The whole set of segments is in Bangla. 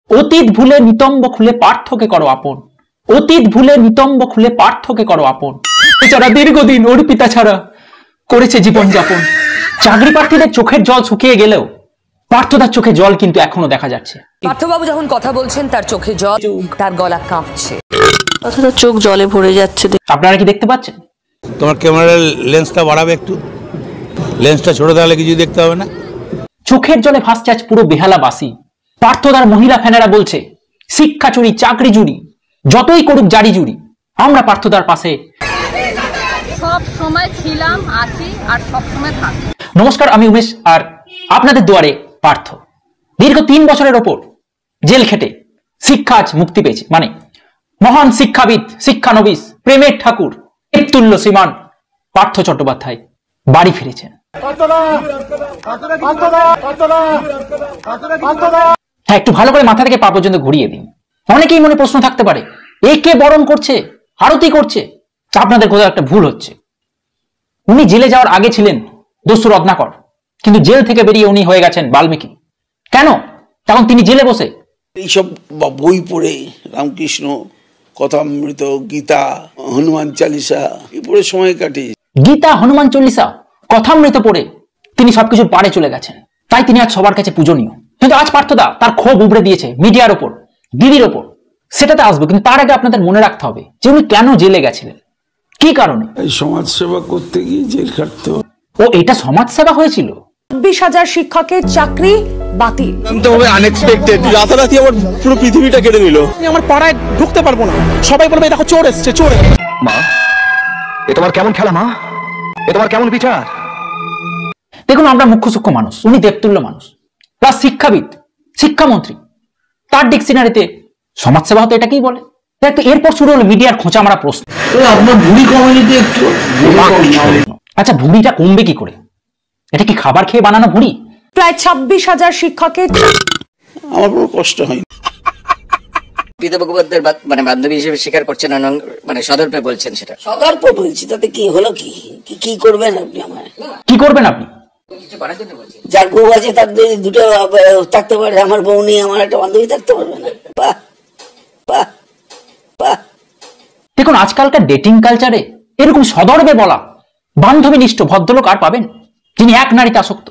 অতীত ভুলে নিতম্ব খুলে পার্থকে করো আপন, অতীত ভুলে নিতম্ব খুলে পার্থকে করো আপন। বেচারা দীর্ঘদিন অর্পিতা ছাড়া করেছে জীবনযাপন। চাকরি প্রার্থীদের চোখের জল শুকিয়ে গেলেও পার্থদার চোখে জল কিন্তু এখনো দেখা যাচ্ছে। পার্থবাবু যখন কথা বলছেন তার চোখে জল, তার গলা কাঁপছে, অথচ চোখ জলে ভরে যাচ্ছে। আপনারা কি দেখতে পাচ্ছেন? তোমার ক্যামেরার লেন্সটা বাড়াবে একটু, লেন্সটা ছোট তাহলে কিছু দেখতে হবে না। চোখের জলে ভাসছে আজ পুরো বেহালাবাসী। পার্থদার মহিলা ফ্যানেরা বলছে শিক্ষা চুরি, চাকরি চুরি, যতই করুক জারি জুরি, আমরা পার্থদার পাশে সব সময় ছিলাম, আছি আর সব সময় থাকব। নমস্কার, আমি উমেশ আর আপনাদের দুয়ারে পার্থ। দীর্ঘ 3 বছরের ওপর জেল খেটে শিক্ষা আজ মুক্তি পেয়েছে। মানে মহান শিক্ষাবিদ, শিক্ষানবিশ, প্রেমের ঠাকুর, তুল্য শ্রীমান পার্থ চট্টোপাধ্যায় বাড়ি ফিরেছেন। হ্যাঁ, একটু ভালো করে মাথা থেকে পা পর্যন্ত ঘুরিয়ে দিন। অনেকেই মনে প্রশ্ন থাকতে পারে, একে বরণ করছে, আরতি করছে। আপনাদের কোথাও একটা ভুল হচ্ছে। উনি জেলে যাওয়ার আগে ছিলেন দস্যু রত্নাকর, কিন্তু জেল থেকে বেরিয়ে উনি হয়ে গেছেন বাল্মীকি। কেন? তখন তিনি জেলে বসে এইসব বই পড়ে রামকৃষ্ণ কথামৃত, গীতা, হনুমান চালিসা এই পড়ে সময় কাটিয়ে, গীতা, হনুমান চল্লিশা, কথামৃত পড়ে তিনি সবকিছুর পাড়ে চলে গেছেন। তাই তিনি আজ সবার কাছে পূজনীয়। কিন্তু আজ পার্থদা তার ক্ষোভ উবড়ে দিয়েছে মিডিয়ার ওপর, দিদির ওপর। সেটাতে আসবো, কিন্তু তার আগে আপনাদের মনে রাখতে হবে যে উনি কেন জেলে গেছিলেন, কি কারণে। সমাজ সেবা করতে গিয়ে জেল খাটতে। ও, এটা সমাজ সেবা হয়েছিল। 26,000 শিক্ষকের চাকরি বাতিল। আনএক্সপেক্টেড, রাতারাতি আমার পুরো পৃথিবীটা কেড়ে নিল। আমার পাড়ায় ঢুকতে পারবো না, সবাই বলবে দেখো চোর এসছে, চোর। মা, এ তোমার কেমন খেলা মা, এ তোমার কেমন বিচার? দেখুন, আমরা মুখ্য সূক্ষ্ম মানুষ, উনি দেবতুল্য মানুষ, প্লাস শিক্ষাবিদ, শিক্ষামন্ত্রী। তার ডিকশনারিতে সমাজসেবা হতো এটাকেই বলে। এরপর শুরু হলো মিডিয়ার খোঁচা মারা প্রশ্ন। আপনার ভুঁড়ি কমানিতে একটু। আচ্ছা, ভুঁড়িটা কমবে কি করে? এটা কি খাবার খেয়ে বানানো ভুঁড়ি? প্রায় 26,000 শিক্ষকের। আমার কোনো কষ্ট হয়নি। পিতা মুখোপাধ্যায়ের মানে বান্ধবী হিসেবে স্বীকার করছেন, মানে সদর্পে বলছেন। সেটা সদর্পে বলছি, তাতে কি হলো? কি করবেন আপনি? আমার কি করবেন আপনি? কিছু করার জন্য বলছি। যার বউ আছে তার দুটো থাকতে পারে, আমার বউ নেই, আমার একটা বান্ধবী থাকতে পারবে না? বাহ বাহ বাহ। দেখুন, আজকালকার ডেটিং কালচারে এরকম সদর্পে বলা বান্ধবীনিষ্ঠ ভদ্রলোক আর পাবেন যিনি এক নারীতে আসক্ত?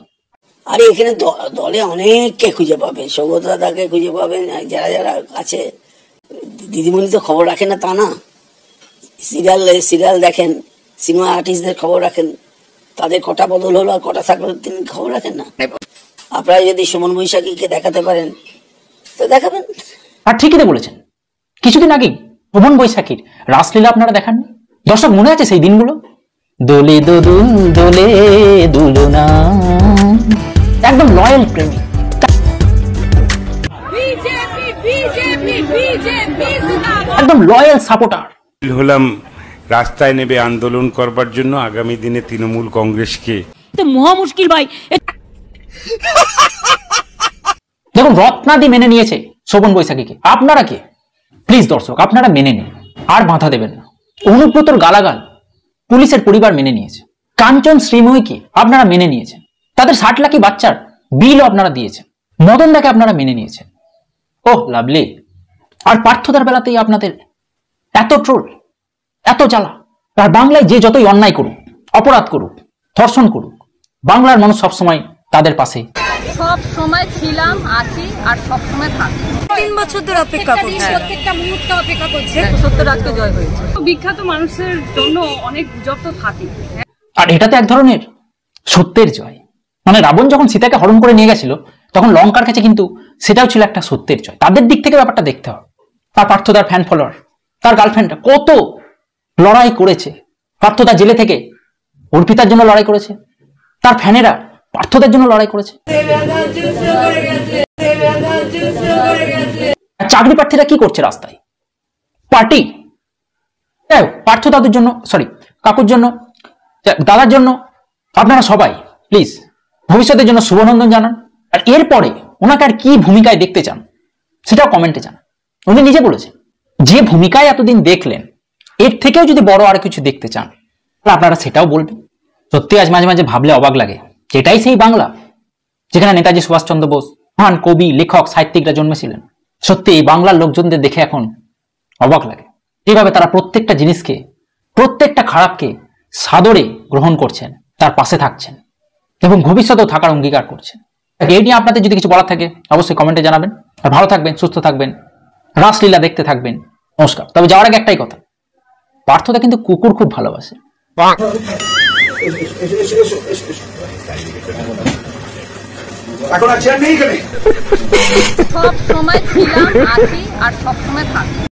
আরে এখানে দলে অনেককে খুঁজে পাবেন, সৌগত দাকে খুঁজে পাবেন, যারা যারা আছে। দিদিমণি তো খবর রাখেন না তা না, সিরিয়াল দেখেন, সিনেমা আর্টিস্টদের খবর রাখেন, তাদের কটা বদল হলো আর কটা থাকলো তিনি খবর রাখেন না। আপনারা যদি সুমন বৈশাখীকে দেখাতে পারেন তো দেখাবেন। আর ঠিকই তো বলেছেন, কিছুদিন আগেই সুমন বৈশাখীর রাসলীলা আপনারা দেখাননি? দর্শক মনে আছে সেই দিনগুলো? দোলে দোদুল দোলে দুলনা, একদম লয়াল প্রেমী, একদম লয়াল সাপোর্টার। হলাম রাস্তায় নেবে আন্দোলন করবার জন্য আগামী দিনে তৃণমূল কংগ্রেসকে। মহা মুশকিল ভাই। দেখুন, রত্নাদি মেনে নিয়েছে শোভন বৈশাখীকে, আপনারা কে? প্লিজ দর্শক, আপনারা মেনে নিন, আর বাধা দেবেন না। অনুব্রতর গালাগাল পুলিশের পরিবার মেনে নিয়েছে। কাঞ্চন শ্রীময়ীকে আপনারা মেনে নিয়েছেন, তাদের 60 লাখি বাচ্চার বিলও আপনারা দিয়েছেন। মদন দাকে আপনারা মেনে নিয়েছেন। ওহ লাভলি। আর পার্থদার বেলাতেই আপনাদের এত ট্রোল, এত জ্বালা। আর বাংলায় যে যতই অন্যায় করুক, অপরাধ করুক, ধর্ষণ করুক, বাংলার মানুষ সবসময় তাদের পাশে। সব সময় ছিলাম, আছি আর সব সময় থাকব। 3 বছর ধরে অপেক্ষা করছি, প্রত্যেকটা মুহূর্তে অপেক্ষা করছি। সত্যের আজকে জয় হয়েছে। বিখ্যাত মানুষের জন্য অনেক গুজব তো থাকে, আর এটা তো এক ধরনের সত্যের জয়। মানে রাবণ যখন সীতাকে হরণ করে নিয়ে গেছিল, তখন লঙ্কার কাছে কিন্তু সেটাও ছিল একটা সত্যের জয়। তাদের দিক থেকে ব্যাপারটা দেখতে হবে। তার পার্থদার ফ্যান ফলোয়ার, তার গার্লফ্রেন্ডরা কত লড়াই করেছে। পার্থদা জেলে থেকে অর্পিতার জন্য লড়াই করেছে, তার ফ্যানেরা পার্থদের জন্য লড়াই করেছে। চাকরি প্রার্থীরা কি করছে রাস্তায়? পার্টি। পার্থ দাদুর জন্য, সরি কাকুর জন্য, দাদার জন্য আপনারা সবাই প্লিজ ভবিষ্যতের জন্য শুভনন্দন জানান। আর এরপরে ওনাকে আর কি ভূমিকায় দেখতে চান সেটাও কমেন্টে জানান। উনি নিজে বলেছেন যে ভূমিকায় এতদিন দেখলেন, এর থেকেও যদি বড় আর কিছু দেখতে চান তাহলে আপনারা সেটাও বলবেন। সত্যি আজ মাঝে মাঝে ভাবলে অবাক লাগে, যেটাই সেই বাংলা যেখানে নেতাজি সুভাষচন্দ্র বোস, মহান কবি, লেখক, সাহিত্যিকরা জন্মেছিলেন, সত্যি এই বাংলার লোকজনদের দেখে এখন অবাক লাগে কিভাবে তারা প্রত্যেকটা জিনিসকে, প্রত্যেকটা খারাপকে সাদরে গ্রহণ করছেন, তার পাশে থাকছেন এবং ভবিষ্যতেও থাকার অঙ্গীকার করছেন। এই নিয়ে আপনাদের যদি কিছু বলার থাকে অবশ্যই কমেন্টে জানাবেন। আর ভালো থাকবেন, সুস্থ থাকবেন, রাসলীলা দেখতে থাকবেন। নমস্কার। তবে যাওয়ার আগে একটাই কথা, পার্থদা কিন্তু কুকুর খুব ভালোবাসে। সব সময় ছিলাম, আছি আর সব সময় থাকবো।